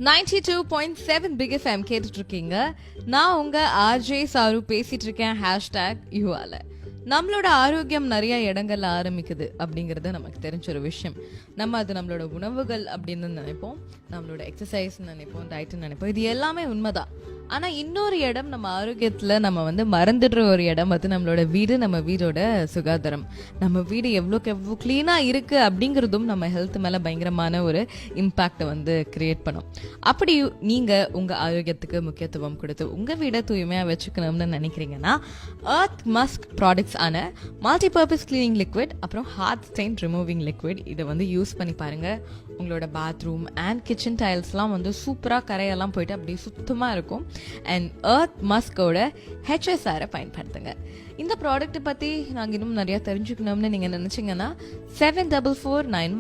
92.7 big FM கேட்டுட்டு இருக்கீங்க. நான் உங்க ஆர்ஜே சாரு பேசிட்டு இருக்கேன். #யூஆல நம்மளோட ஆரோக்கியம் நிறைய இடங்கள்ல ஆரம்பிக்குது அப்படிங்கிறது நமக்கு தெரிஞ்ச ஒரு விஷயம். நம்ம அது நம்மளோட உணவுகள் அப்படின்னு நினைப்போம், நம்மளோட எக்ஸசைஸ் நினைப்போம், டயட்னு நினைப்போம். இது எல்லாமே உண்மைதான். ஆனா இன்னொரு இடம் நம்ம ஆரோக்கியத்துல நம்ம மறந்துடுற ஒரு இடம், அது நம்மளோட வீடு, நம்ம வீடோட சுகாதாரம். நம்ம வீடு எவ்வளோக்கு எவ்வளோ கிளீனா இருக்கு அப்படிங்கிறதும் நம்ம ஹெல்த் மேல பயங்கரமான ஒரு இம்பாக்டை கிரியேட் பண்ணும். அப்படி நீங்க உங்க ஆரோக்கியத்துக்கு முக்கியத்துவம் கொடுத்து உங்க வீடை தூய்மையா வச்சுக்கணும்னு நினைக்கிறீங்கன்னா எர்த் மஸ்க் ப்ராடக்ட்ஸ் ஆன மல்டிபர்பஸ் கிளீனிங் லிக்விட் அப்புறம் ஹார்ட் ஸ்டெயின் ரிமூவிங் லிக்விட் இதை யூஸ் பண்ணி பாருங்க. உங்களோட பாத்ரூம் அண்ட் கிச்சன் டைல்ஸ்லாம் சூப்பராக கரையெல்லாம் போயிட்டு அப்படியே சுத்தமாக இருக்கும். அண்ட் எர்த் மஸ்கோட ஹெச்எஸ்ஆரை பயன்படுத்துங்க. இந்த ப்ராடக்ட்டை பற்றி நாங்கள் இன்னும் நிறையா தெரிஞ்சுக்கணும்னு நீங்கள் நினச்சிங்கன்னா 7449